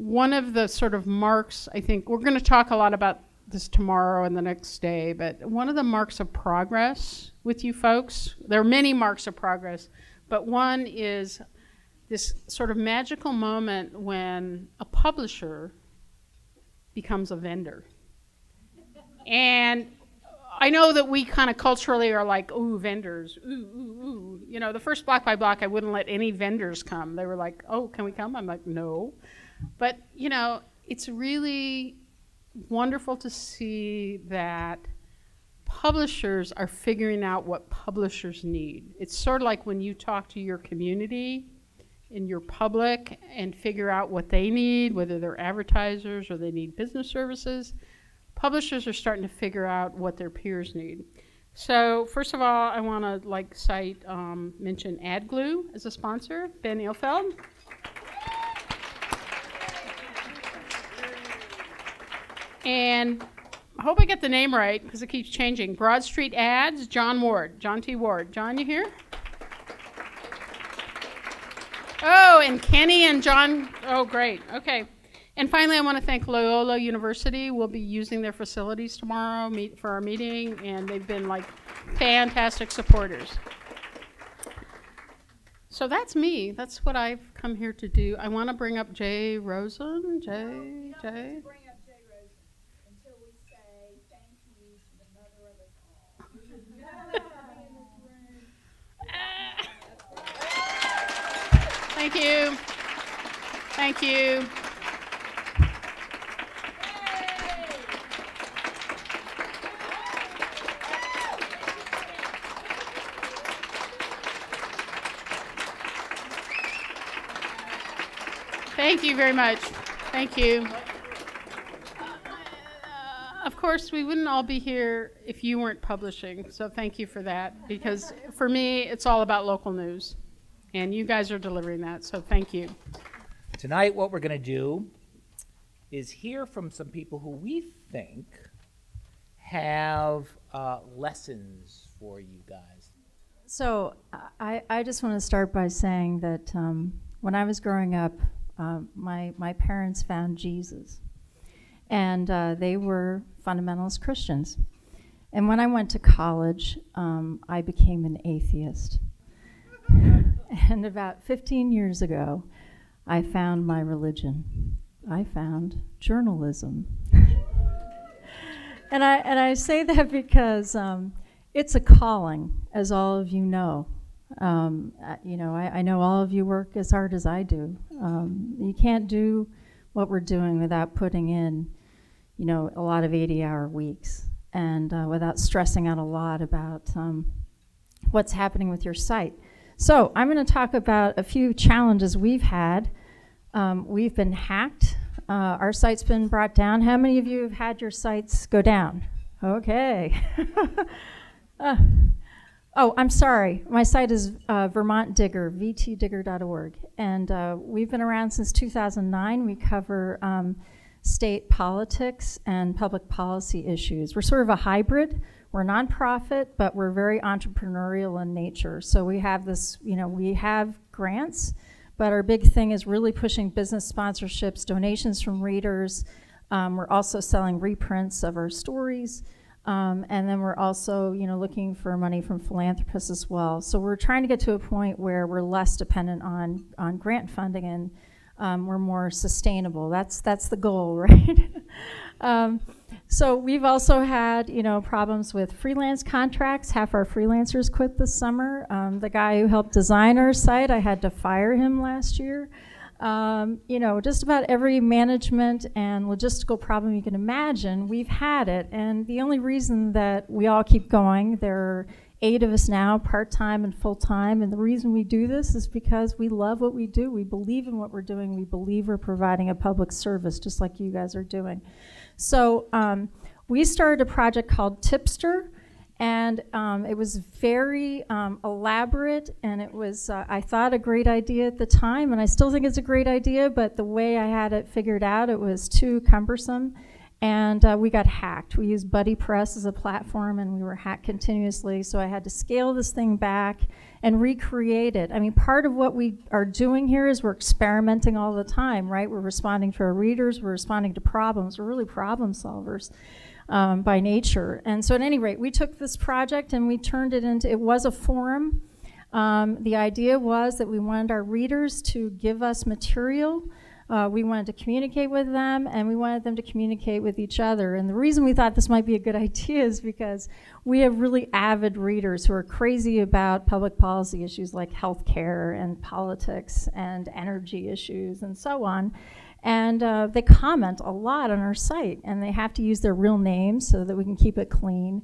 one of the sort of marks, I think, we're going to talk a lot about this tomorrow and the next day, but one of the marks of progress with you folks, there are many marks of progress, but one is this sort of magical moment when a publisher becomes a vendor. And I know that we kind of culturally are like, ooh, vendors, ooh, ooh, ooh. You know, the first Block by Block, I wouldn't let any vendors come. They were like, oh, can we come? I'm like, no. But, you know, it's really wonderful to see that publishers are figuring out what publishers need. It's sort of like when you talk to your community and your public and figure out what they need, whether they're advertisers or they need business services. Publishers are starting to figure out what their peers need. So first of all, I want to mention AdGlue as a sponsor, Ben Ilfeld. And I hope I get the name right because it keeps changing. Broad Street Ads, John Ward, John T. Ward. John, you here? Oh, and Kenny and John. Oh, great. Okay. And finally, I want to thank Loyola University. We'll be using their facilities tomorrow for our meeting, and they've been like fantastic supporters. So that's me. That's what I've come here to do. I want to bring up Jay Rosen. Jay. Bring up Jay Rosen until we say thank you to the mother of us all. We would never be in this room. Thank you. Thank you. Thank you very much. Thank you. Of course, we wouldn't all be here if you weren't publishing, so thank you for that, because for me, it's all about local news, and you guys are delivering that, so thank you. Tonight, what we're going to do is hear from some people who we think have lessons for you guys. So I just want to start by saying that when I was growing up, my parents found Jesus, and they were fundamentalist Christians. And when I went to college, I became an atheist. And about 15 years ago, I found my religion. I found journalism. And I say that because it's a calling, as all of you know. I know all of you work as hard as I do. You can't do what we're doing without putting in, a lot of 80-hour weeks and without stressing out a lot about what's happening with your site. So I'm going to talk about a few challenges we've had. We've been hacked. Our site's been brought down. How many of you have had your sites go down? Okay. Oh, I'm sorry. My site is Vermont Digger, vtdigger.org. And we've been around since 2009. We cover state politics and public policy issues. We're sort of a hybrid. We're a nonprofit, but we're very entrepreneurial in nature. So we have this, we have grants, but our big thing is really pushing business sponsorships, donations from readers. We're also selling reprints of our stories. And then we're also, looking for money from philanthropists as well. So we're trying to get to a point where we're less dependent on grant funding and we're more sustainable. That's the goal, right? So we've also had, problems with freelance contracts. Half our freelancers quit this summer. The guy who helped design our site, I had to fire him last year. Just about every management and logistical problem you can imagine, we've had it. And the only reason that we all keep going, there are 8 of us now, part-time and full-time, and the reason we do this is because we love what we do. We believe in what we're doing. We believe we're providing a public service, just like you guys are doing. So we started a project called Tipster, and it was very elaborate, and it was, I thought, a great idea at the time, and I still think it's a great idea, but the way I had it figured out, it was too cumbersome. And we got hacked. We used Buddy Press as a platform, and we were hacked continuously. So I had to scale this thing back and recreate it. I mean, part of what we are doing here is we're experimenting all the time, right? We're responding to our readers. We're responding to problems. We're really problem solvers by nature. And so at any rate, we took this project and we turned it into, it was a forum. The idea was that we wanted our readers to give us material. We wanted to communicate with them, and we wanted them to communicate with each other. And the reason we thought this might be a good idea is because we have really avid readers who are crazy about public policy issues like healthcare and politics and energy issues and so on. And they comment a lot on our site, and they have to use their real names so that we can keep it clean.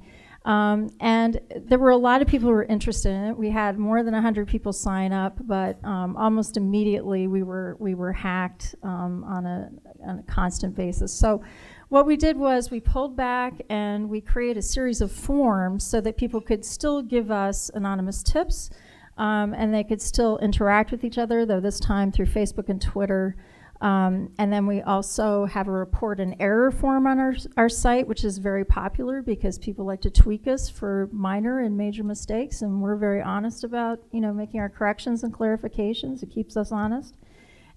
And there were a lot of people who were interested in it. We had more than 100 people sign up, but almost immediately we were hacked on a constant basis. So what we did was we pulled back and we created a series of forms so that people could still give us anonymous tips, and they could still interact with each other, though this time through Facebook and Twitter. And then we also have a report and error form on our site, which is very popular because people like to tweak us for minor and major mistakes, and we're very honest about, you know, making our corrections and clarifications. It keeps us honest.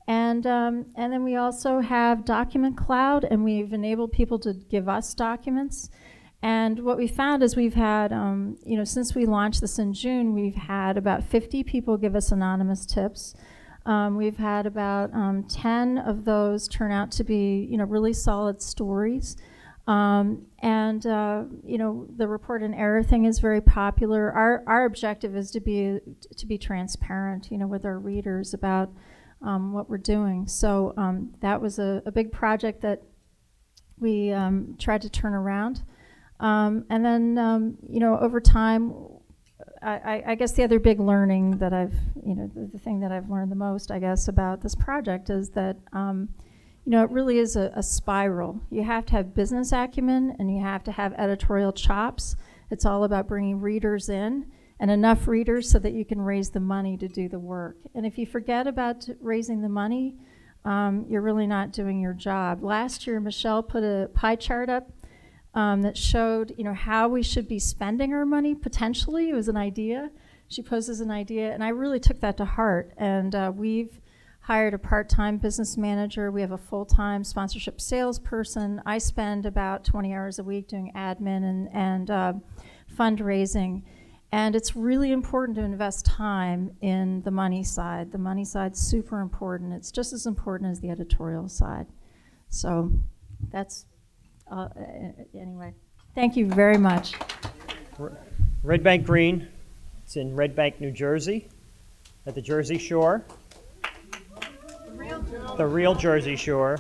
And then we also have Document Cloud, and we've enabled people to give us documents. And what we found is we've had, you know, since we launched this in June, we've had about 50 people give us anonymous tips. We've had about 10 of those turn out to be, you know, really solid stories. You know, the report and error thing is very popular. Our objective is to be transparent, you know, with our readers about what we're doing. So that was a big project that we tried to turn around. And then, you know, over time, I guess the other big learning that I've, you know, the thing that I've learned the most, I guess, about this project is that, you know, it really is a spiral. You have to have business acumen and you have to have editorial chops. It's all about bringing readers in and enough readers so that you can raise the money to do the work. And if you forget about raising the money, you're really not doing your job. Last year, Michele put a pie chart up that showed, you know, how we should be spending our money potentially. It was an idea. She posed as an idea, and I really took that to heart. And we've hired a part-time business manager. We have a full-time sponsorship salesperson. I spend about 20 hours a week doing admin and fundraising. And it's really important to invest time in the money side. The money side's super important. It's just as important as the editorial side. So that's anyway, thank you very much. RedbankGreen, it's in Red Bank, New Jersey, at the Jersey Shore. The real Jersey Shore.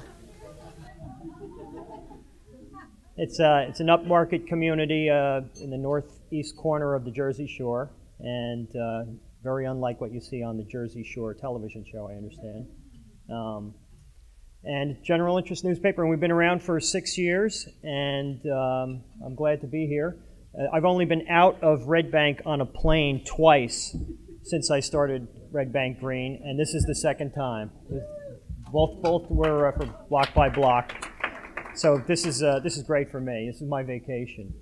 It's an upmarket community in the northeast corner of the Jersey Shore, and very unlike what you see on the Jersey Shore television show, I understand. And general interest newspaper, and we've been around for 6 years, and I'm glad to be here. I've only been out of Red Bank on a plane twice since I started RedbankGreen, and this is the second time. Both were for block by block, so this is great for me. This is my vacation.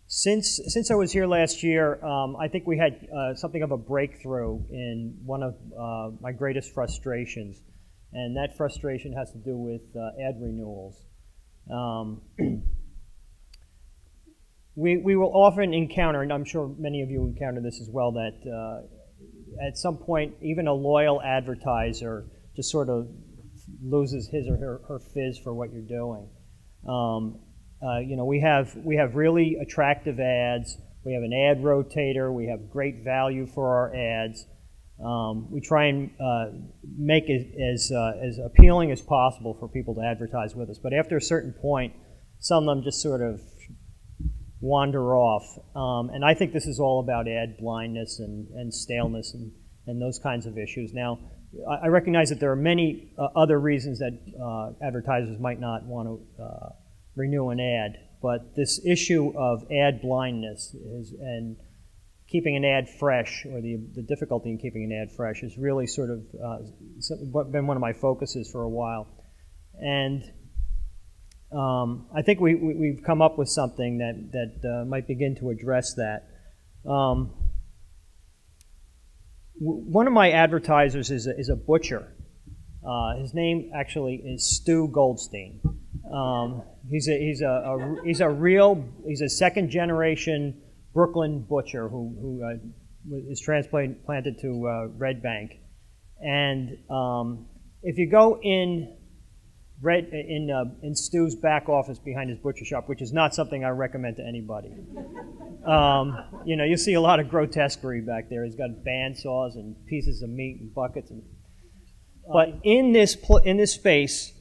Since I was here last year, I think we had something of a breakthrough in one of my greatest frustrations, and that frustration has to do with ad renewals. We will often encounter, and I'm sure many of you encounter this as well, that at some point even a loyal advertiser just sort of loses his or her fizz for what you're doing. You know, we have really attractive ads. We have an ad rotator. We have great value for our ads. We try and make it as appealing as possible for people to advertise with us. But after a certain point, some of them just sort of wander off. And I think this is all about ad blindness and staleness and those kinds of issues. Now, I recognize that there are many other reasons that advertisers might not want to renew an ad, but this issue of ad blindness and keeping an ad fresh, or the difficulty in keeping an ad fresh, is really sort of been one of my focuses for a while. And I think we've come up with something that might begin to address that. One of my advertisers is a butcher. His name actually is Stu Goldstein. He's a second generation Brooklyn butcher who is transplanted to Red Bank. And if you go in Stu's back office behind his butcher shop, which is not something I recommend to anybody, you see a lot of grotesquerie back there. He's got bandsaws and pieces of meat and buckets. But in this space,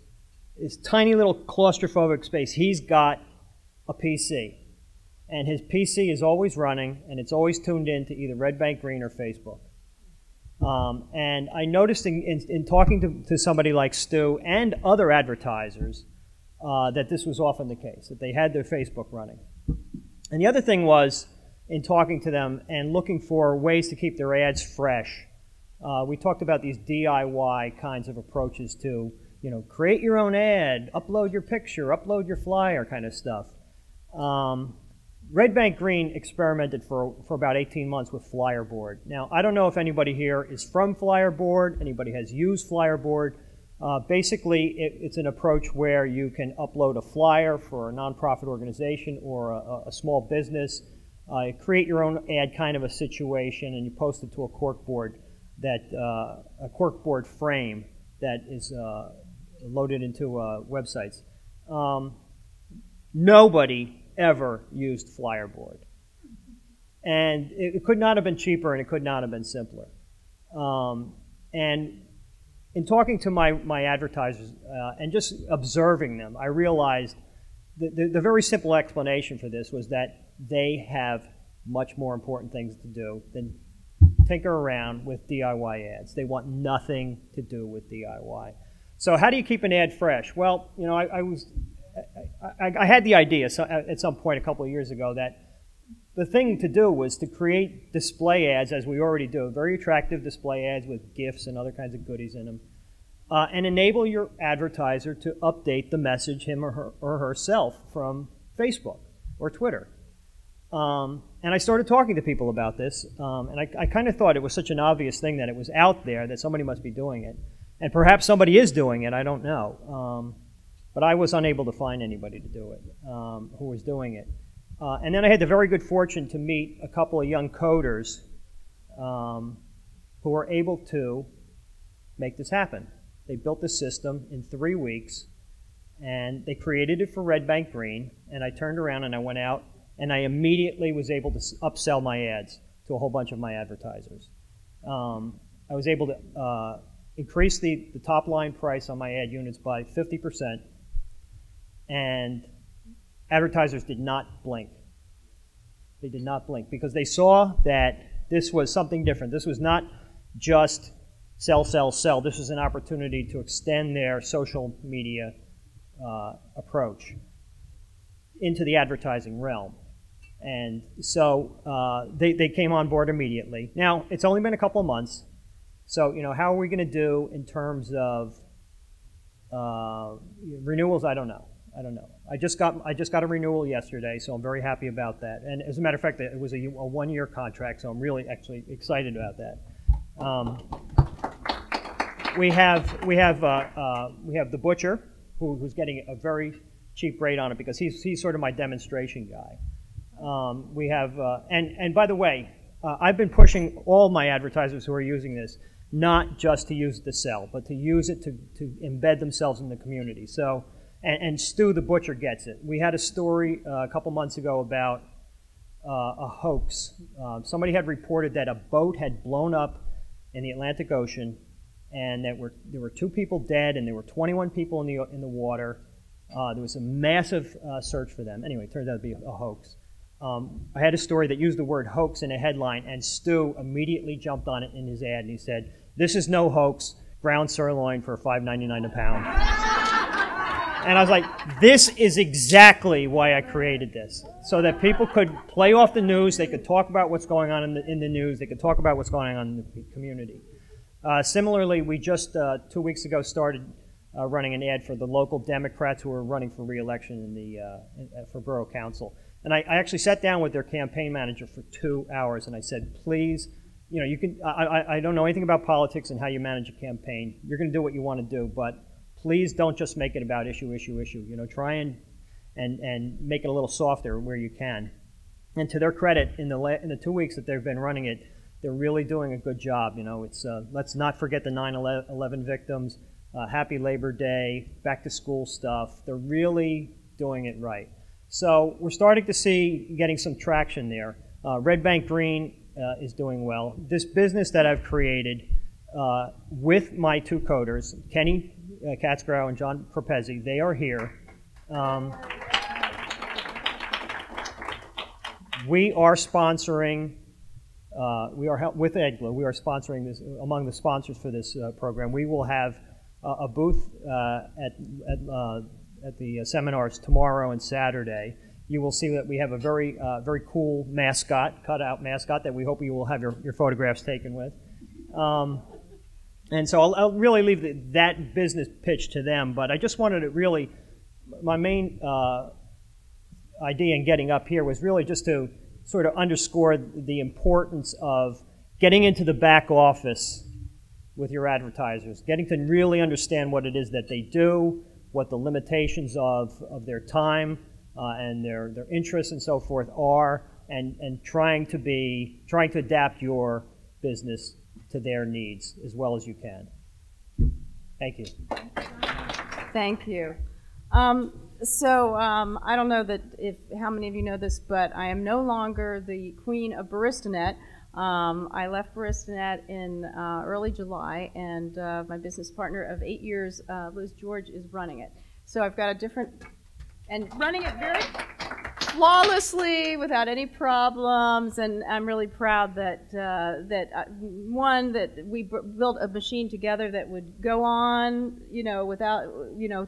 this tiny little claustrophobic space, he's got a PC. And his PC is always running, and it's always tuned in to either redbankgreen or Facebook. And I noticed in talking to somebody like Stu and other advertisers that this was often the case, that they had their Facebook running. And the other thing was, in talking to them and looking for ways to keep their ads fresh, we talked about these DIY kinds of approaches to, create your own ad, upload your picture, upload your flyer kind of stuff. Red Bank Green experimented for about 18 months with Flyerboard. Now, I don't know if anybody here is from Flyerboard, anybody has used Flyerboard. Basically, it's an approach where you can upload a flyer for a nonprofit organization or a small business, create your own ad kind of a situation, and you post it to a corkboard frame that is loaded into websites. Nobody ever used Flyerboard. And it could not have been cheaper, and it could not have been simpler. And in talking to my advertisers and just observing them, I realized the very simple explanation for this was that they have much more important things to do than tinker around with DIY ads. They want nothing to do with DIY. So how do you keep an ad fresh? Well, I had the idea at some point a couple of years ago that the thing to do was to create display ads, as we already do, very attractive display ads with GIFs and other kinds of goodies in them, and enable your advertiser to update the message, him or herself, from Facebook or Twitter. And I started talking to people about this, and I kind of thought it was such an obvious thing that it was out there that somebody must be doing it. And perhaps somebody is doing it, I don't know. But I was unable to find anybody to do it who was doing it. And then I had the very good fortune to meet a couple of young coders who were able to make this happen. They built the system in 3 weeks, and they created it for Red Bank Green, and I turned around and I went out, and I immediately was able to upsell my ads to a whole bunch of my advertisers. I was able to increase the top line price on my ad units by 50%, and advertisers did not blink. They did not blink because they saw that this was something different. This was not just sell, sell, sell. This was an opportunity to extend their social media approach into the advertising realm. And so they came on board immediately. Now, it's only been a couple of months. So, how are we going to do in terms of renewals? I don't know. I just got a renewal yesterday, so I'm very happy about that. And as a matter of fact, it was a 1-year contract, so I'm really actually excited about that. We have the butcher who's getting a very cheap rate on it because he's sort of my demonstration guy. We have and by the way, I've been pushing all my advertisers who are using this not just to use it to sell, but to use it to embed themselves in the community. So. And Stu the butcher gets it. We had a story a couple months ago about a hoax. Somebody had reported that a boat had blown up in the Atlantic Ocean, and that there were 2 people dead, and there were 21 people in the water. There was a massive search for them. Anyway, it turned out to be a hoax. I had a story that used the word hoax in a headline, and Stu immediately jumped on it in his ad, and he said, "This is no hoax. Ground sirloin for $5.99 a pound." And I was like, this is exactly why I created this, so that people could play off the news, they could talk about what's going on in the news, they could talk about what's going on in the community. Similarly, we just 2 weeks ago started running an ad for the local Democrats who are running for re-election for Borough Council. And I actually sat down with their campaign manager for 2 hours, and I said, please, you know, you can. I don't know anything about politics and how you manage a campaign. You're going to do what you want to do, but please don't just make it about issue. You know, try and make it a little softer where you can. And to their credit, in the 2 weeks that they've been running it, they're really doing a good job. You know, it's let's not forget the 9/11 victims. Happy Labor Day, back to school stuff. They're really doing it right. So we're starting to see getting some traction there. redbankgreen is doing well. This business that I've created with my two coders, Kenny Katzgrau and John Propezi, they are here. We are sponsoring, with EDGLA, we are sponsoring this, among the sponsors for this program. We will have a booth at the seminars tomorrow and Saturday. You will see that we have a very cool mascot, cutout mascot, that we hope you will have your photographs taken with. And so I'll really leave that business pitch to them, but I just wanted to really, my main idea in getting up here was really just to sort of underscore the importance of getting into the back office with your advertisers, getting to really understand what it is that they do, what the limitations of their time and their interests and so forth are, and trying to adapt your business to their needs as well as you can. Thank you. Thank you. I don't know how many of you know this, but I am no longer the queen of Baristanet. I left Baristanet in early July, and my business partner of 8 years, Liz George, is running it. So I've got a different, and running it very flawlessly without any problems, and I'm really proud that that we built a machine together that would go on, without,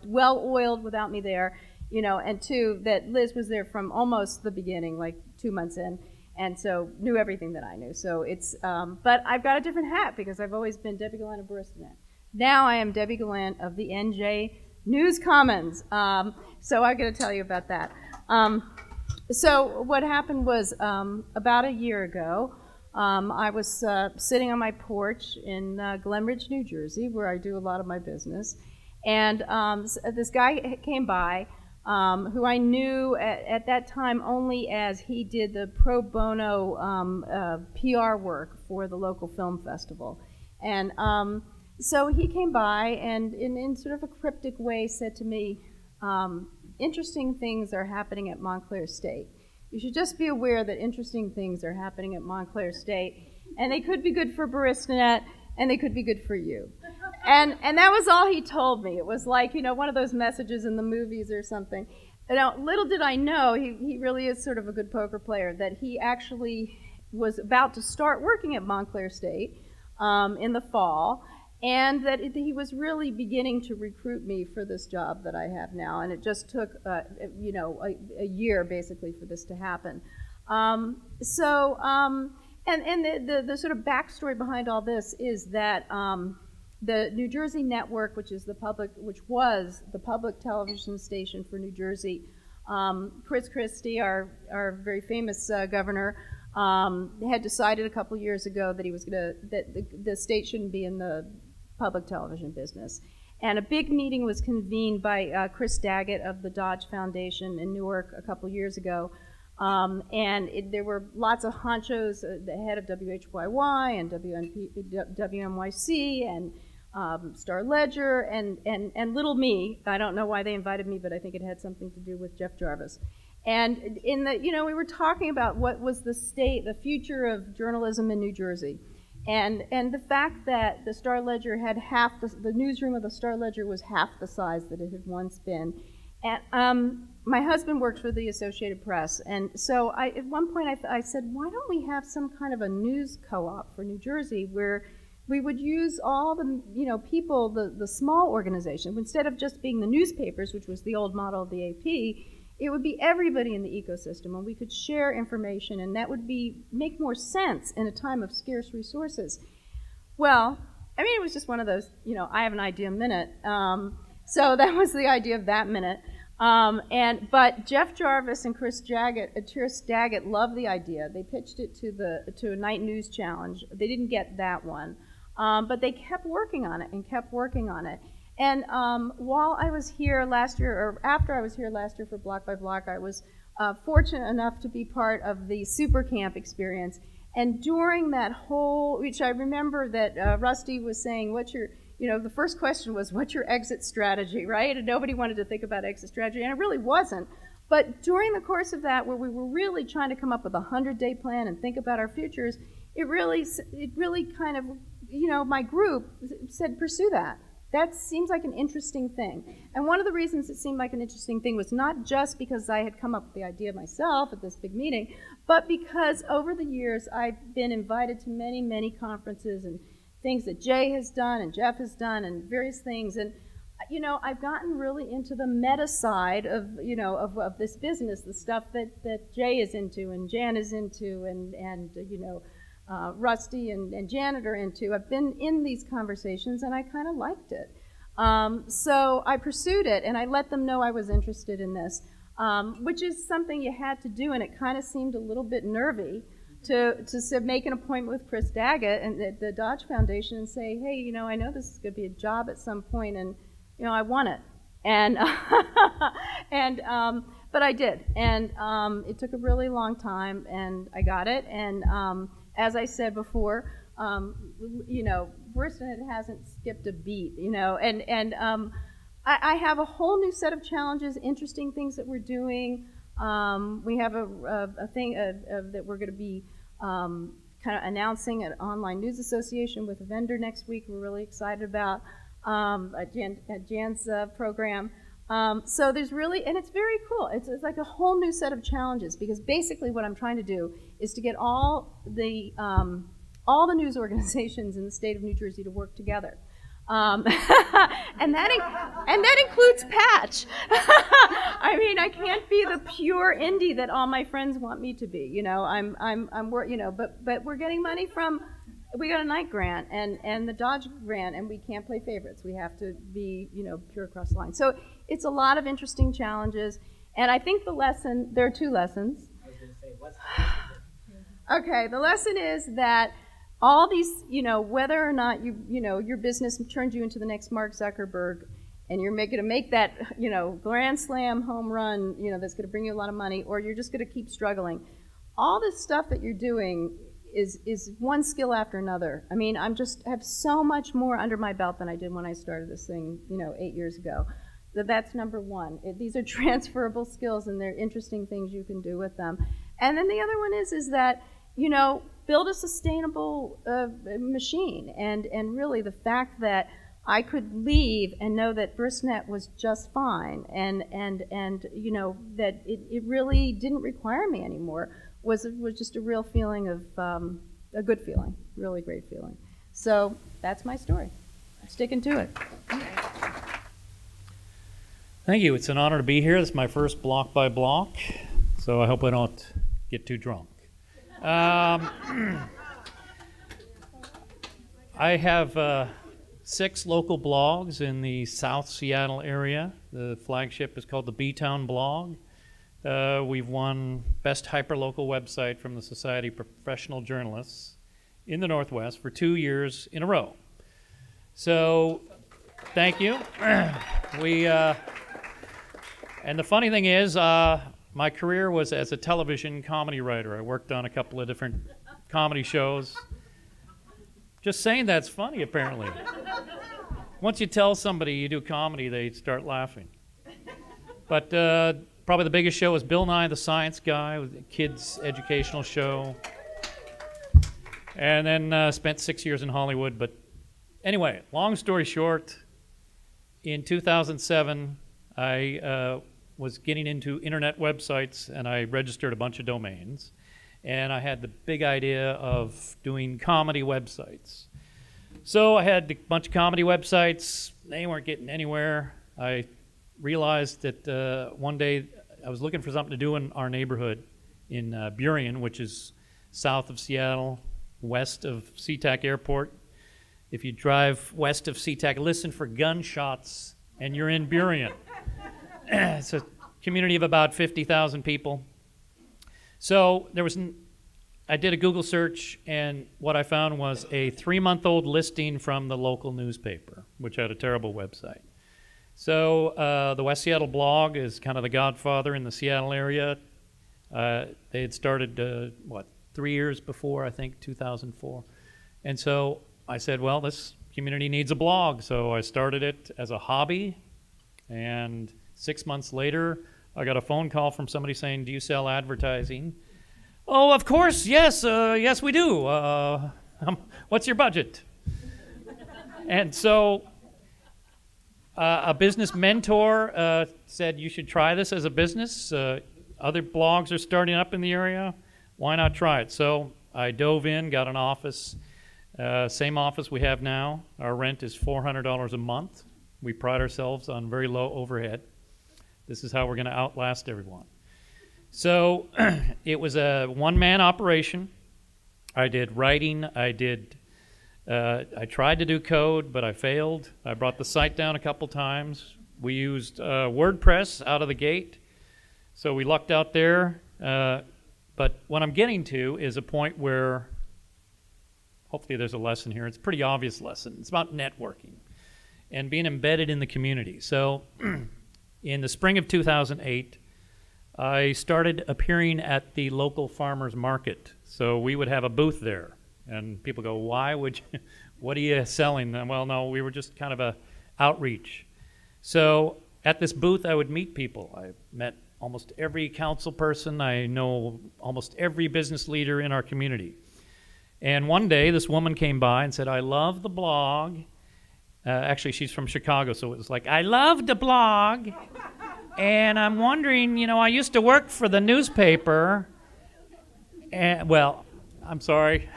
well oiled without me there, and two, that Liz was there from almost the beginning, like 2 months in, and so knew everything that I knew. So it's, but I've got a different hat because I've always been Debbie Galant of Baristanet. Now I am Debbie Galant of the NJ News Commons. So I'm going to tell you about that. So what happened was about a year ago, I was sitting on my porch in Glen Ridge, New Jersey, where I do a lot of my business, and this guy came by who I knew at that time only as he did the pro bono PR work for the local film festival. And so he came by and in sort of a cryptic way said to me, interesting things are happening at Montclair State. You should just be aware that interesting things are happening at Montclair State, and they could be good for Baristanet, and they could be good for you. And that was all he told me. It was like, one of those messages in the movies or something. Now, little did I know, he really is sort of a good poker player, that he actually was about to start working at Montclair State in the fall, and that he was really beginning to recruit me for this job that I have now, and it just took, a year basically for this to happen. And the sort of backstory behind all this is that the New Jersey Network, which was the public television station for New Jersey, Chris Christie, our very famous governor, had decided a couple years ago that the state shouldn't be in the public television business. And a big meeting was convened by Chris Daggett of the Dodge Foundation in Newark a couple years ago. There were lots of honchos, the head of WHYY and WNYC and Star Ledger and little me. I don't know why they invited me, but I think it had something to do with Jeff Jarvis. And we were talking about what was the future of journalism in New Jersey. And the fact that the Star Ledger had the newsroom of the Star Ledger was half the size that it had once been. And my husband works for the Associated Press, and so at one point I said, why don't we have some kind of a news co-op for New Jersey where we would use all the people, the small organization, instead of just being the newspapers, which was the old model of the AP. It would be everybody in the ecosystem, and we could share information, and that would make more sense in a time of scarce resources. Well, I mean, it was just one of those, I have an idea a minute. So that was the idea of that minute. But Jeff Jarvis and Chris Daggett loved the idea. They pitched it to a night news challenge. They didn't get that one, but they kept working on it and kept working on it. And while I was here last year, or after I was here last year for Block by Block, I was fortunate enough to be part of the Super Camp experience. And during that whole, which I remember that Rusty was saying, the first question was, what's your exit strategy, right? And nobody wanted to think about exit strategy, and it really wasn't. But during the course of that, where we were really trying to come up with a 100-day plan and think about our futures, it really kind of, my group said, pursue that. That seems like an interesting thing. And one of the reasons it seemed like an interesting thing was not just because I had come up with the idea myself at this big meeting, but because over the years I've been invited to many, many conferences and things that Jay has done and Jeff has done and various things. And, I've gotten really into the meta side of, of this business, the stuff that Jay is into and Jan is into and Rusty and Janet are into. I've been in these conversations and I kind of liked it. So I pursued it and I let them know I was interested in this, which is something you had to do, and it kind of seemed a little bit nervy to make an appointment with Chris Daggett and the Dodge Foundation and say, hey, I know this is going to be a job at some point and, I want it. And, but I did. And it took a really long time and I got it. And as I said before, Bristol hasn't skipped a beat, and I have a whole new set of challenges, interesting things that we're doing. We have a thing that we're going to be kind of announcing an online news association with a vendor next week. We're really excited about Jan's program. So there's really, and it's very cool. It's like a whole new set of challenges because basically what I'm trying to do is to get all the news organizations in the state of New Jersey to work together. And that includes Patch. I mean, I can't be the pure indie that all my friends want me to be. But we're getting money from. We got a night grant and the Dodge grant, and we can't play favorites. We have to be, pure across the line. So it's a lot of interesting challenges, and I think there are two lessons. I was going to say, what's Okay, the lesson is that all these, whether or not your business turns you into the next Mark Zuckerberg, and you're going to make that, grand slam home run, that's going to bring you a lot of money, or you're just going to keep struggling. All this stuff that you're doing is one skill after another. I mean, have so much more under my belt than I did when I started this thing, 8 years ago. That's number one. These are transferable skills, and they're interesting things you can do with them. And then the other one is that, build a sustainable machine. And really the fact that I could leave and know that BrisNet was just fine, and that it really didn't require me anymore, was just a real feeling of, a good feeling, really great feeling. So that's my story. I'm sticking to it. Thank you. It's an honor to be here. This is my first Block by Block, so I hope I don't get too drunk. I have 6 local blogs in the South Seattle area. The flagship is called the B-Town blog. We've won Best Hyperlocal Website from the Society of Professional Journalists in the Northwest for 2 years in a row. So, thank you. And the funny thing is, my career was as a television comedy writer. I worked on a couple of different comedy shows. Just saying that's funny, apparently. Once you tell somebody you do comedy, they start laughing. But probably the biggest show was Bill Nye the Science Guy, a kids' educational show. And then spent 6 years in Hollywood. But anyway, long story short, in 2007, I was getting into internet websites, and I registered a bunch of domains. And I had the big idea of doing comedy websites. So I had a bunch of comedy websites. They weren't getting anywhere. I realized that one day I was looking for something to do in our neighborhood in Burien, which is south of Seattle, west of SeaTac Airport. If you drive west of SeaTac, listen for gunshots and you're in Burien. It's a community of about 50,000 people. So I did a Google search, and what I found was a 3-month-old listing from the local newspaper, which had a terrible website. So the West Seattle blog is kind of the godfather in the Seattle area. They had started, 3 years before, I think, 2004. And so I said, well, this community needs a blog. So I started it as a hobby, and 6 months later, I got a phone call from somebody saying, do you sell advertising? Oh, of course, yes, yes we do. What's your budget? And so a business mentor said, you should try this as a business. Other blogs are starting up in the area. Why not try it? So I dove in, got an office, same office we have now. Our rent is $400 a month. We pride ourselves on very low overhead. This is how we're going to outlast everyone. So it was a one-man operation. I did writing. I tried to do code, but I failed. I brought the site down a couple times. We used WordPress out of the gate, so we lucked out there. But what I'm getting to is a point where hopefully there's a lesson here. It's a pretty obvious lesson. It's about networking and being embedded in the community. So in the spring of 2008, I started appearing at the local farmers market. So we would have a booth there. And people go, why would you, what are you selling? And, well, no, we were just kind of a outreach. So at this booth, I would meet people. I met almost every council person. I know almost every business leader in our community. And one day, this woman came by and said, I love the blog. Actually, she's from Chicago, so it was like, I love the blog. And I'm wondering, you know, I used to work for the newspaper. And, well, I'm sorry.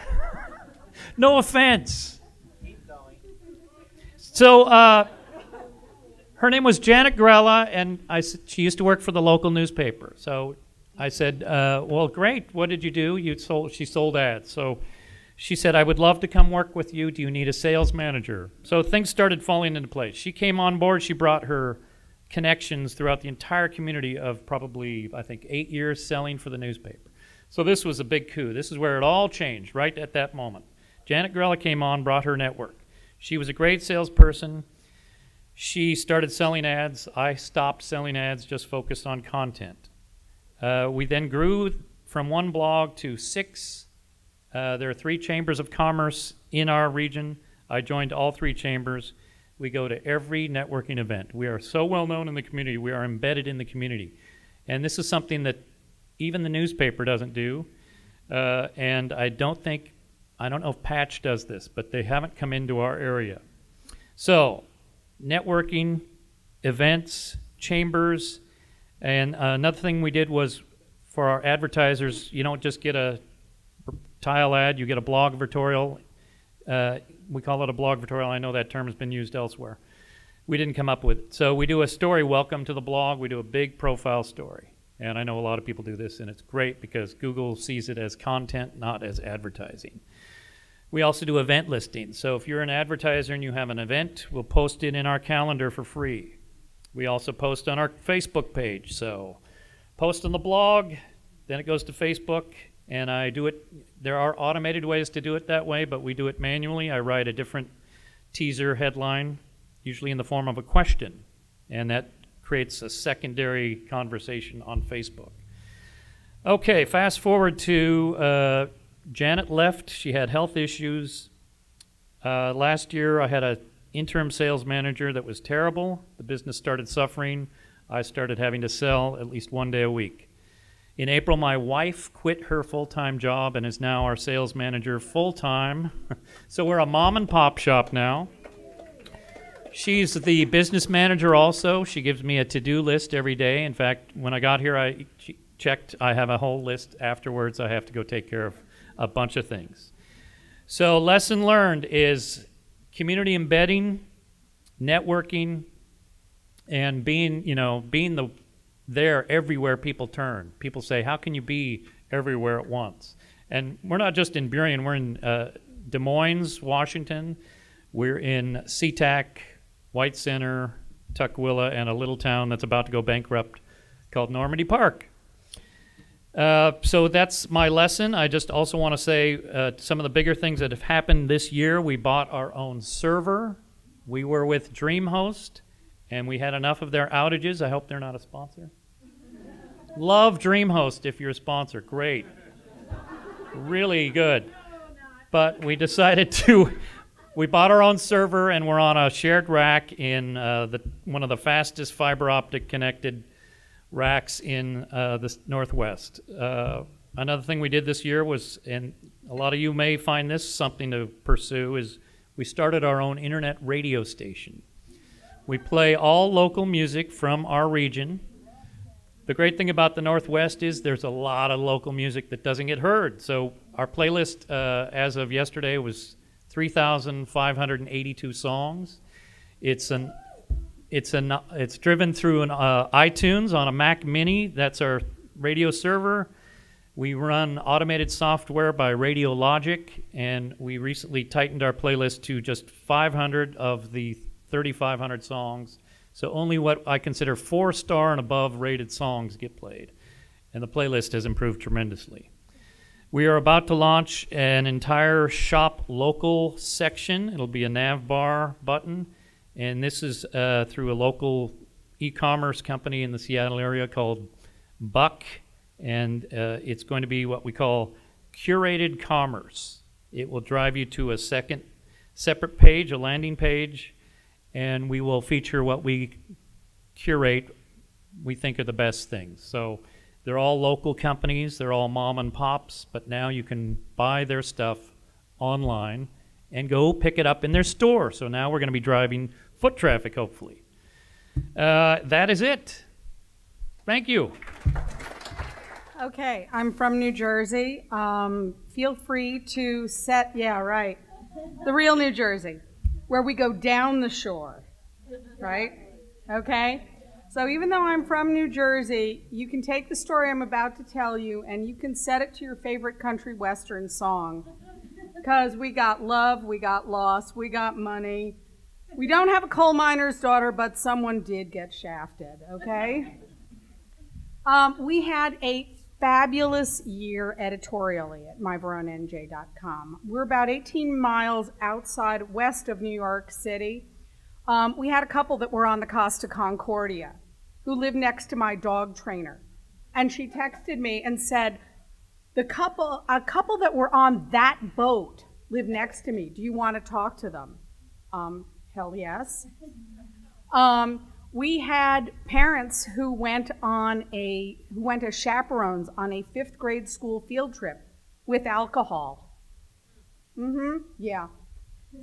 No offense. Keep going. So her name was Janet Grella, and she used to work for the local newspaper. So I said, well, great. What did you do? She sold ads. So she said, I would love to come work with you. Do you need a sales manager? So things started falling into place. She came on board. She brought her connections throughout the entire community of probably, I think, 8 years selling for the newspaper. So this was a big coup. This is where it all changed, right at that moment. Janet Grella came on, brought her network. She was a great salesperson. She started selling ads. I stopped selling ads, just focused on content. We then grew from one blog to 6. There are 3 chambers of commerce in our region. I joined all 3 chambers. We go to every networking event. We are so well known in the community. We are embedded in the community. And this is something that even the newspaper doesn't do. And I don't know if Patch does this, but they haven't come into our area. So, networking, events, chambers, and another thing we did was for our advertisers, you don't just get a tile ad, you get a blog vertorial. We call it a blog vertorial. I know that term has been used elsewhere. We didn't come up with it. So we do a story, welcome to the blog. We do a big profile story. And I know a lot of people do this, and it's great because Google sees it as content, not as advertising. We also do event listings. So if you're an advertiser and you have an event, we'll post it in our calendar for free. We also post on our Facebook page. So post on the blog, then it goes to Facebook, and I do it. There are automated ways to do it that way, but we do it manually. I write a different teaser headline, usually in the form of a question, and that creates a secondary conversation on Facebook. Okay, fast forward to Janet left. She had health issues. Last year I had an interim sales manager that was terrible. The business started suffering. I started having to sell at least 1 day a week. In April, my wife quit her full-time job and is now our sales manager full-time. So we're a mom and pop shop now. She's the business manager also. She gives me a to-do list every day. In fact, when I got here, I checked. I have a whole list afterwards. I have to go take care of a bunch of things. So lesson learned is community embedding, networking, and being there everywhere people turn. People say, how can you be everywhere at once? And we're not just in Burien. We're in Des Moines, Washington. We're in SeaTac, White Center, Tukwila and a little town that's about to go bankrupt called Normandy Park. So that's my lesson. I just also want to say some of the bigger things that have happened this year. We bought our own server. We were with DreamHost, and we had enough of their outages. I hope they're not a sponsor. Love DreamHost if you're a sponsor. Great. Really good. But we decided we bought our own server, and we're on a shared rack in one of the fastest fiber optic connected racks in the Northwest. Another thing we did this year was, and a lot of you may find this something to pursue, is we started our own internet radio station. We play all local music from our region. The great thing about the Northwest is there's a lot of local music that doesn't get heard. So our playlist as of yesterday was 3,582 songs. It's driven through an iTunes on a Mac Mini. That's our radio server. We run automated software by Radio Logic, and we recently tightened our playlist to just 500 of the 3,500 songs. So only what I consider 4-star and above rated songs get played. And the playlist has improved tremendously. We are about to launch an entire shop local section. It'll be a nav bar button. And this is through a local e-commerce company in the Seattle area called Buck. And it's going to be what we call curated commerce. It will drive you to a second separate page, a landing page, and we will feature what we curate we think are the best things. So they're all local companies, they're all mom and pops, but now you can buy their stuff online and go pick it up in their store. So now we're going to be driving foot traffic, hopefully. That is it. Thank you. Okay, I'm from New Jersey. Feel free to set, yeah, right, the real New Jersey, where we go down the shore, right? Okay? So even though I'm from New Jersey, you can take the story I'm about to tell you and you can set it to your favorite country western song. Because we got love, we got loss, we got money. We don't have a coal miner's daughter, but someone did get shafted, okay? We had a fabulous year editorially at myveronanj.com. We're about 18 miles outside west of New York City. We had a couple that were on the Costa Concordia who lived next to my dog trainer. And she texted me and said, a couple that were on that boat live next to me. Do you want to talk to them? Hell yes. We had parents who went as chaperones on a 5th grade school field trip with alcohol. Yeah.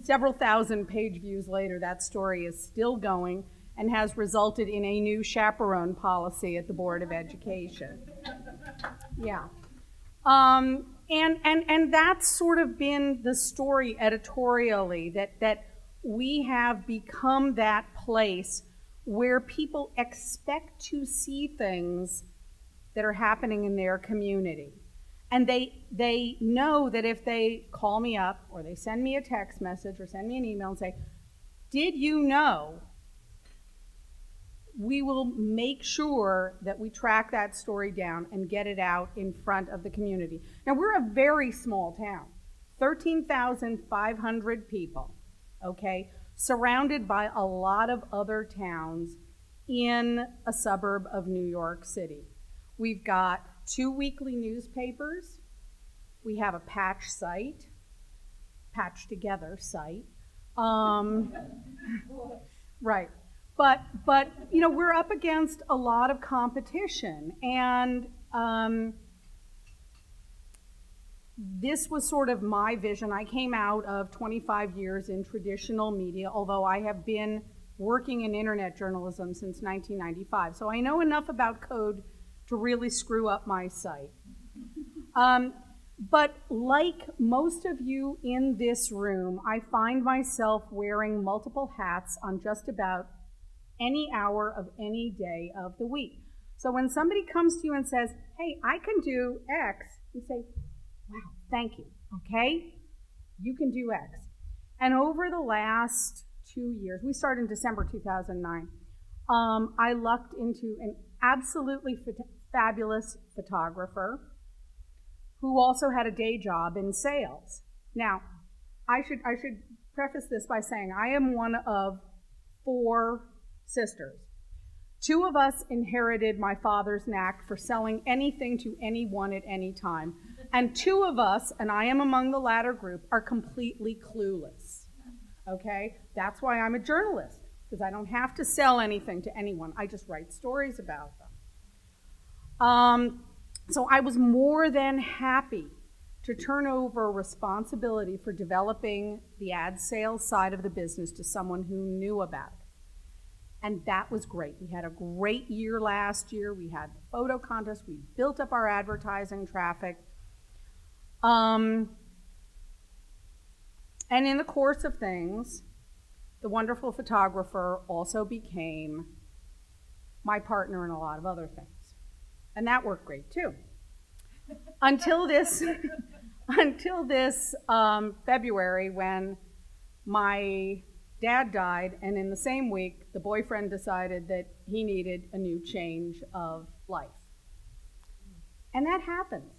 Several thousand page views later, that story is still going and has resulted in a new chaperone policy at the Board of Education. Yeah. And that's sort of been the story editorially, that we have become that place where people expect to see things that are happening in their community. And they know that if they call me up or they send me a text message or send me an email and say, did you know? We will make sure that we track that story down and get it out in front of the community. Now, we're a very small town, 13,500 people, okay, surrounded by a lot of other towns in a suburb of New York City. We've got 2 weekly newspapers. We have a patch site, patch together site. Right. But you know, we're up against a lot of competition, and this was sort of my vision. I came out of 25 years in traditional media, although I have been working in internet journalism since 1995, so I know enough about code to really screw up my site. But like most of you in this room, I find myself wearing multiple hats on just about any hour of any day of the week. So when somebody comes to you and says, hey, I can do X, you say, wow, thank you, okay? You can do X. And over the last 2 years, we started in December 2009, I lucked into an absolutely fabulous photographer who also had a day job in sales. Now, I should preface this by saying I am one of 4 sisters. 2 of us inherited my father's knack for selling anything to anyone at any time. And 2 of us, and I am among the latter group, are completely clueless. Okay? That's why I'm a journalist, because I don't have to sell anything to anyone. I just write stories about them. So I was more than happy to turn over responsibility for developing the ad sales side of the business to someone who knew about it. And that was great. We had a great year last year. We had the photo contest. We built up our advertising traffic. And in the course of things, the wonderful photographer also became my partner in a lot of other things. And that worked great too. Until this February, when my dad died, and in the same week, the boyfriend decided that he needed a new change of life. And that happens.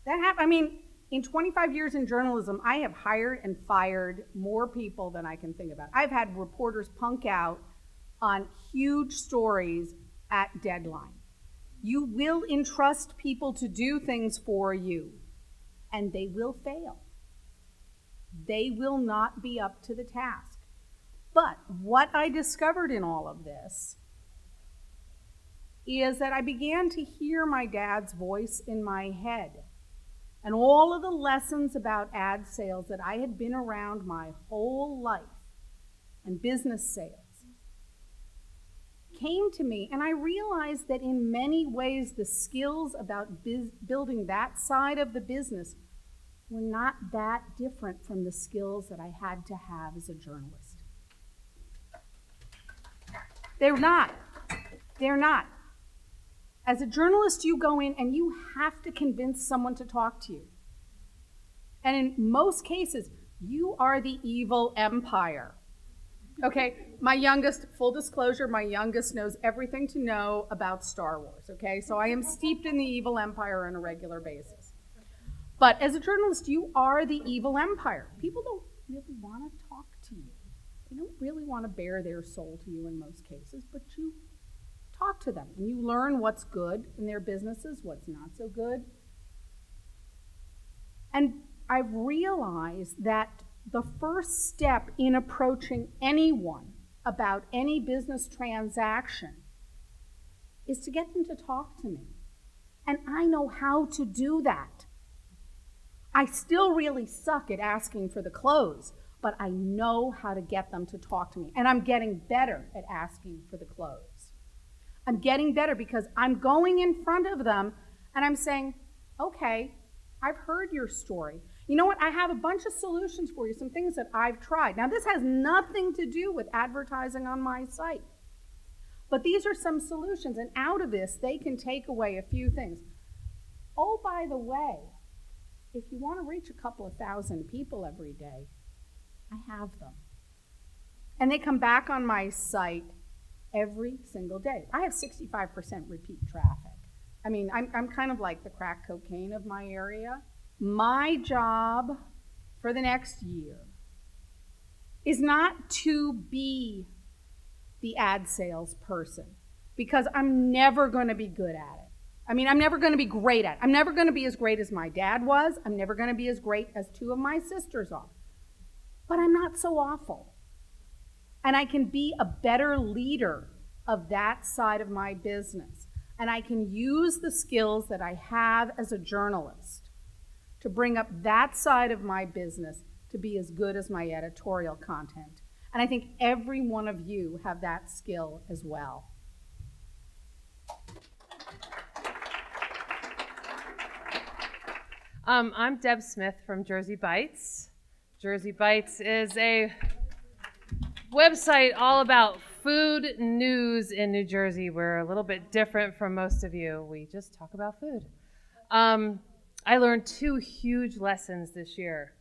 I mean, in 25 years in journalism, I have hired and fired more people than I can think about. I've had reporters punk out on huge stories at deadline. You will entrust people to do things for you, and they will fail. They will not be up to the task. But what I discovered in all of this is that I began to hear my dad's voice in my head. And all of the lessons about ad sales that I had been around my whole life, and business sales, came to me, and I realized that in many ways the skills about building that side of the business were not that different from the skills that I had to have as a journalist. They're not. They're not. As a journalist, you go in and you have to convince someone to talk to you. And in most cases, you are the evil empire. Okay, my youngest, full disclosure, my youngest knows everything to know about Star Wars, okay? So I am steeped in the evil empire on a regular basis. But as a journalist, you are the evil empire. People don't really want to talk to you. They don't really want to bare their soul to you in most cases, but you talk to them and you learn what's good in their businesses, what's not so good. And I've realized that the first step in approaching anyone about any business transaction is to get them to talk to me. And I know how to do that. I still really suck at asking for the close, but I know how to get them to talk to me. And I'm getting better at asking for the close. I'm getting better because I'm going in front of them and I'm saying, okay, I've heard your story. You know what? I have a bunch of solutions for you, some things that I've tried. Now, this has nothing to do with advertising on my site. But these are some solutions, and out of this, they can take away a few things. Oh, by the way, if you want to reach a couple of thousand people every day, I have them. And they come back on my site every single day. I have 65% repeat traffic. I mean, I'm kind of like the crack cocaine of my area. My job for the next year is not to be the ad sales person, because I'm never going to be good at it. I mean, I'm never going to be great at it. I'm never going to be as great as my dad was. I'm never going to be as great as 2 of my sisters are. But I'm not so awful. And I can be a better leader of that side of my business. And I can use the skills that I have as a journalist to bring up that side of my business to be as good as my editorial content. And I think every one of you have that skill as well. I'm Deb Smith from Jersey Bites. Jersey Bites is a website all about food news in New Jersey. We're a little bit different from most of you. We just talk about food. I learned 2 huge lessons this year.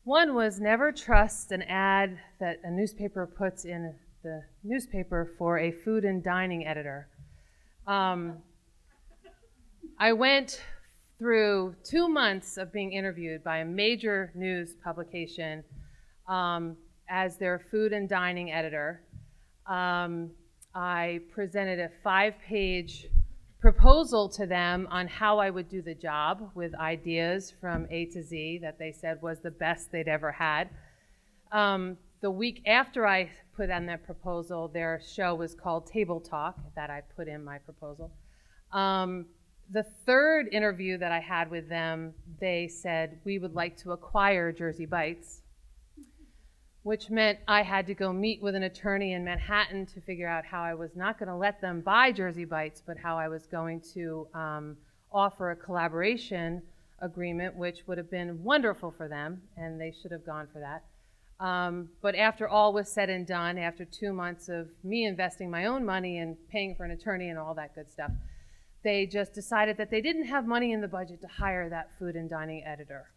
One was never trust an ad that a newspaper puts in the newspaper for a food and dining editor. I went through 2 months of being interviewed by a major news publication as their food and dining editor. I presented a 5-page proposal to them on how I would do the job with ideas from A to Z that they said was the best they'd ever had. The week after I put on that proposal, their show was called Table Talk, that I put in my proposal. The third interview that I had with them, they said, we would like to acquire Jersey Bites, which meant I had to go meet with an attorney in Manhattan to figure out how I was not going to let them buy Jersey Bites, but how I was going to offer a collaboration agreement, which would have been wonderful for them, and they should have gone for that. But after all was said and done, after 2 months of me investing my own money and paying for an attorney and all that good stuff, they just decided that they didn't have money in the budget to hire that food and dining editor.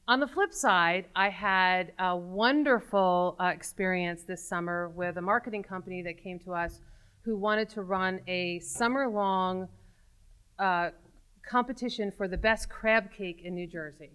On the flip side, I had a wonderful experience this summer with a marketing company that came to us who wanted to run a summer-long competition for the best crab cake in New Jersey,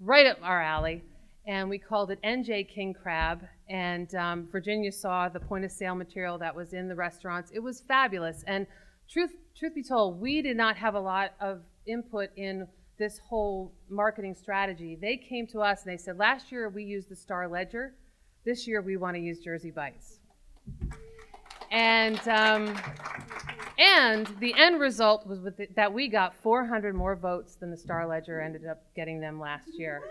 right up our alley. And we called it NJ King Crab. And Virginia saw the point-of-sale material that was in the restaurants. It was fabulous. And truth be told, we did not have a lot of input in this whole marketing strategy. They came to us and they said, last year we used the Star Ledger. This year we want to use Jersey Bites. And the end result was that we got 400 more votes than the Star Ledger ended up getting them last year.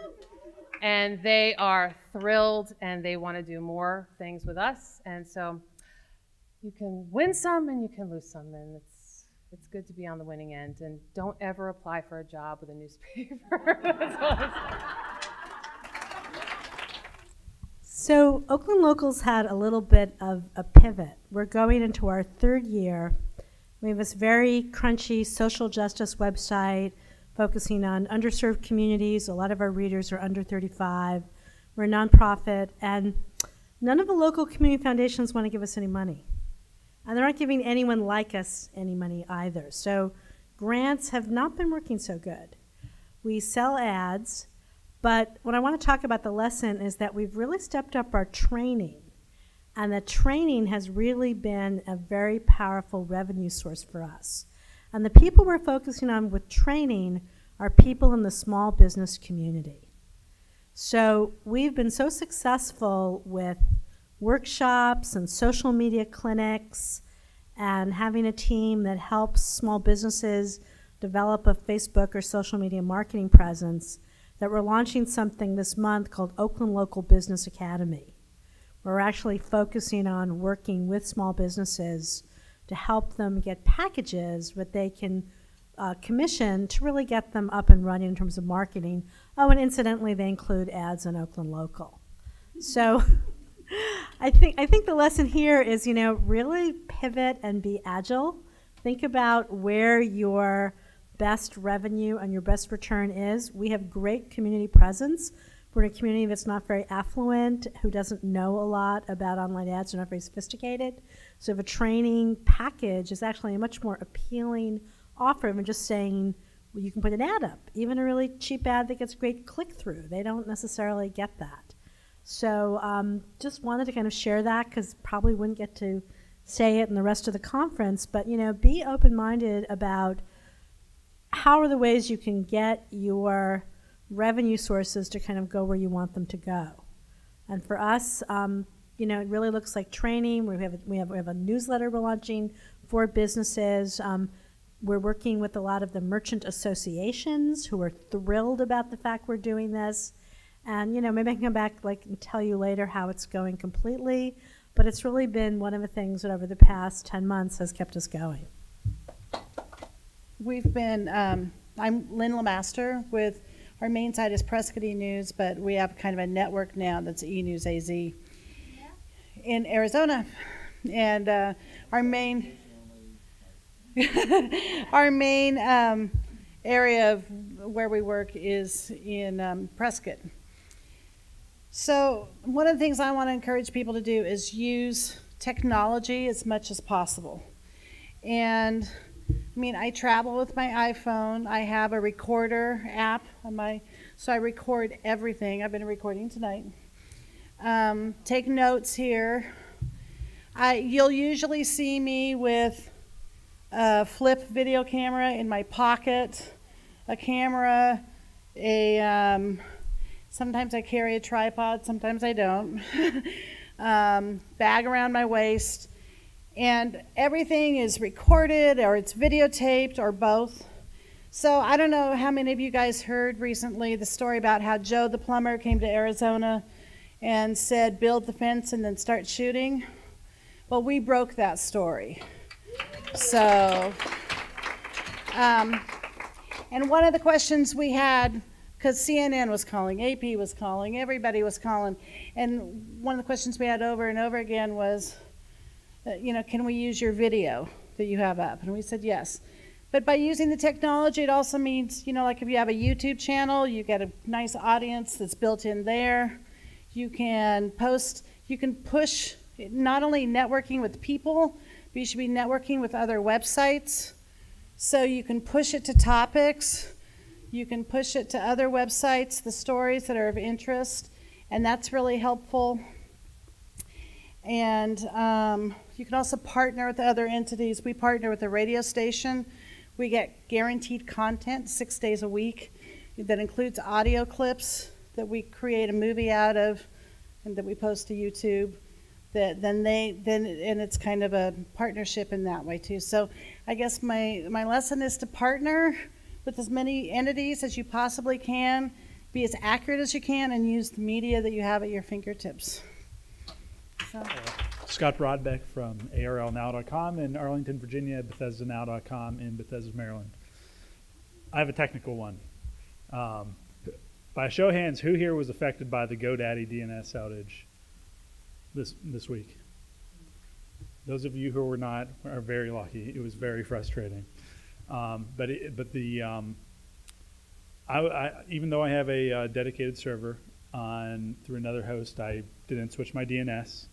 And they are thrilled and they want to do more things with us. And so you can win some and you can lose some, and it's good to be on the winning end. And don't ever apply for a job with a newspaper. That's all I say. So Oakland Locals had a little bit of a pivot. We're going into our 3rd year. We have this very crunchy social justice website focusing on underserved communities. A lot of our readers are under 35. We're a nonprofit, and none of the local community foundations want to give us any money. And they're not giving anyone like us any money either. So grants have not been working so good. We sell ads, but what I want to talk about the lesson is that we've really stepped up our training. And the training has really been a very powerful revenue source for us. And the people we're focusing on with training are people in the small business community. So we've been so successful with workshops and social media clinics and having a team that helps small businesses develop a Facebook or social media marketing presence that we're launching something this month called Oakland Local Business Academy. We're actually focusing on working with small businesses to help them get packages that they can commission to really get them up and running in terms of marketing. Oh, and incidentally, they include ads on Oakland Local. So I think the lesson here is, really pivot and be agile. Think about where your best revenue and your best return is. We have great community presence. We're in a community that's not very affluent, who doesn't know a lot about online ads, they're not very sophisticated. So if a training package is actually a much more appealing offer than just saying, well, you can put an ad up, even a really cheap ad that gets great click-through. They don't necessarily get that. So just wanted to kind of share that, because probably wouldn't get to say it in the rest of the conference, but be open-minded about how are the ways you can get your revenue sources to kind of go where you want them to go. And for us, it really looks like training. We have a newsletter we're launching for businesses. We're working with a lot of the merchant associations who are thrilled about the fact we're doing this. And maybe I can come back and tell you later how it's going completely. But it's really been one of the things that over the past 10 months has kept us going. We've been, I'm Lynn Lemaster with, our main site is Prescott E-News, but we have kind of a network now that's E-News AZ in Arizona. And our main area of where we work is in Prescott. So one of the things I want to encourage people to do is use technology as much as possible. And I mean, I travel with my iPhone. I have a recorder app on so I record everything. I've been recording tonight. Take notes here. You'll usually see me with a flip video camera in my pocket, a camera, sometimes I carry a tripod, sometimes I don't, bag around my waist, and everything is recorded or it's videotaped or both. So I don't know how many of you guys heard recently the story about how Joe the plumber came to Arizona and said, build the fence and then start shooting. Well, we broke that story. So, and one of the questions we had, because CNN was calling, AP was calling, everybody was calling, and one of the questions we had over and over again was, can we use your video that you have up? And we said yes. But by using the technology, it also means, like if you have a YouTube channel, you get a nice audience that's built in there. You can push not only networking with people, but you should be networking with other websites. So you can push it to topics. You can push it to other websites, the stories that are of interest, and that's really helpful. And you can also partner with other entities. We partner with a radio station. We get guaranteed content 6 days a week that includes audio clips that we create a movie out of and that we post to YouTube. And it's kind of a partnership in that way too. So I guess my lesson is to partner with as many entities as you possibly can, be as accurate as you can, and use the media that you have at your fingertips. So. Scott Brodbeck from ARLnow.com in Arlington, Virginia, BethesdaNow.com in Bethesda, Maryland. I have a technical one. By a show of hands, who here was affected by the GoDaddy DNS outage this week? Those of you who were not are very lucky. It was very frustrating. Even though I have a dedicated server through another host, I didn't switch my DNS,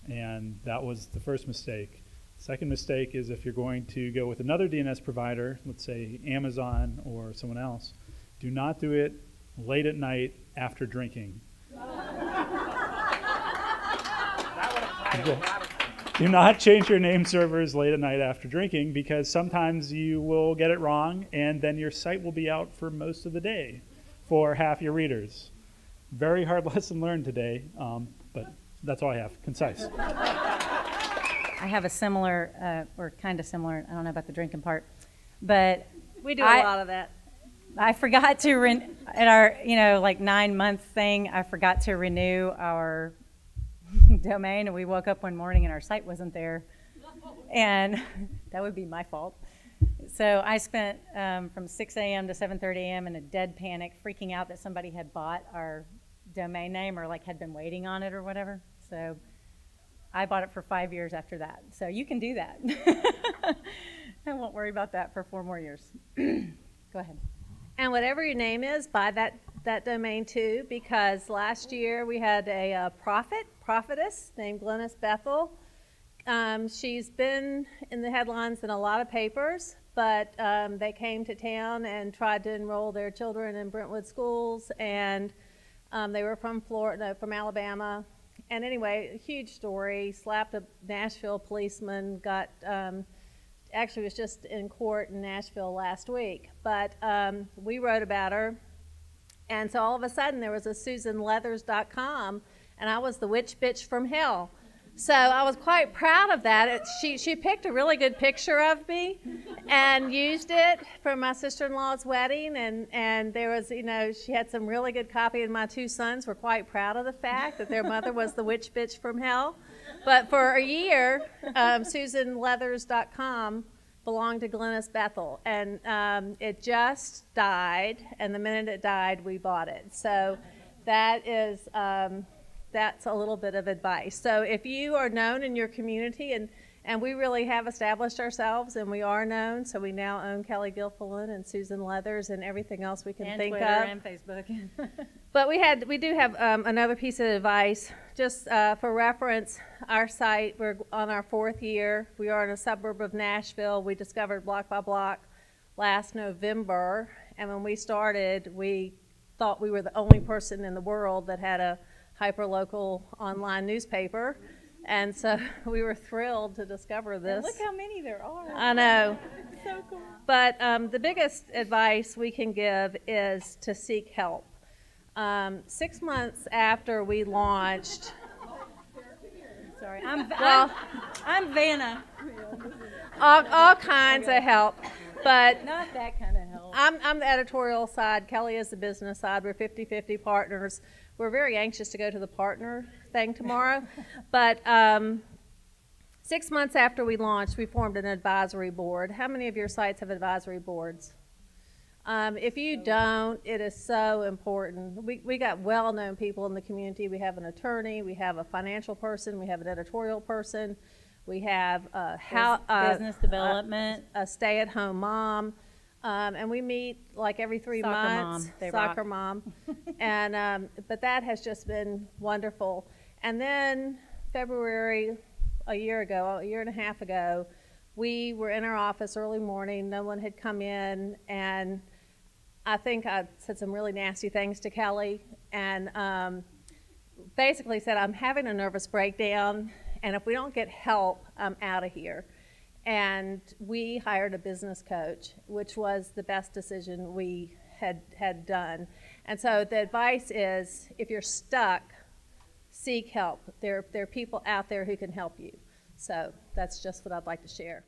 and that was the first mistake. Second mistake is if you're going to go with another DNS provider, let's say Amazon or someone else, do not do it late at night after drinking. Do not change your name servers late at night after drinking, because sometimes you will get it wrong and then your site will be out for most of the day for half your readers. Very hard lesson learned today, but that's all I have. Concise. I have a similar, or kind of similar, I don't know about the drinking part, but we do a lot of that. I forgot to, at our, 9-month thing, I forgot to renew our domain, and we woke up one morning and our site wasn't there, and that would be my fault. So I spent from 6 a.m. to 7:30 a.m. in a dead panic, freaking out that somebody had bought our domain name or had been waiting on it or whatever. So I bought it for 5 years after that. So you can do that. I won't worry about that for 4 more years. Go ahead. And whatever your name is, buy that domain too, because last year we had a prophetess named Glennis Bethel. She's been in the headlines in a lot of papers, but they came to town and tried to enroll their children in Brentwood schools, and they were from from Alabama. And anyway, a huge story, slapped a Nashville policeman, actually was just in court in Nashville last week. But we wrote about her, and so all of a sudden there was a SusanLeathers.com, and I was the witch bitch from hell. So I was quite proud of that. She picked a really good picture of me and used it for my sister-in-law's wedding, and there was, she had some really good copy, and my 2 sons were quite proud of the fact that their mother was the witch bitch from hell. But for a year, SusanLeathers.com belonged to Glennis Bethel, and it just died, and the minute it died, we bought it. So that is... that's a little bit of advice. So if you are known in your community, and And we really have established ourselves, and we are known. So we now own Kelly Gilfillan and Susan Leathers and everything else we can think Twitter of. and Facebook. But we do have another piece of advice, just for reference. Our site, we're on our 4th year. We are in a suburb of Nashville. We discovered Block by Block last November, and when we started, we thought we were the only person in the world that had a hyperlocal online newspaper. And so we were thrilled to discover this. And look how many there are. I know. So cool. But the biggest advice we can give is to seek help. 6 months after we launched, Sorry, I'm Vanna. all kinds of help, but Not that kind of help. I'm the editorial side. Kelly is the business side. We're 50-50 partners. We're very anxious to go to the partner thing tomorrow. But 6 months after we launched, we formed an advisory board. How many of your sites have advisory boards? If you don't, it is so important. We got well-known people in the community. We have an attorney, we have a financial person, we have an editorial person, we have business development, a stay-at-home mom, and we meet like every 3 months. Soccer mom. And but that has just been wonderful. And then February, a year and a half ago, we were in our office early morning. No one had come in, and I think I said some really nasty things to Kelly, and basically said, I'm having a nervous breakdown, and if we don't get help, I'm out of here. And we hired a business coach, which was the best decision we had done. And so the advice is, if you're stuck, seek help. There are people out there who can help you. So that's just what I'd like to share.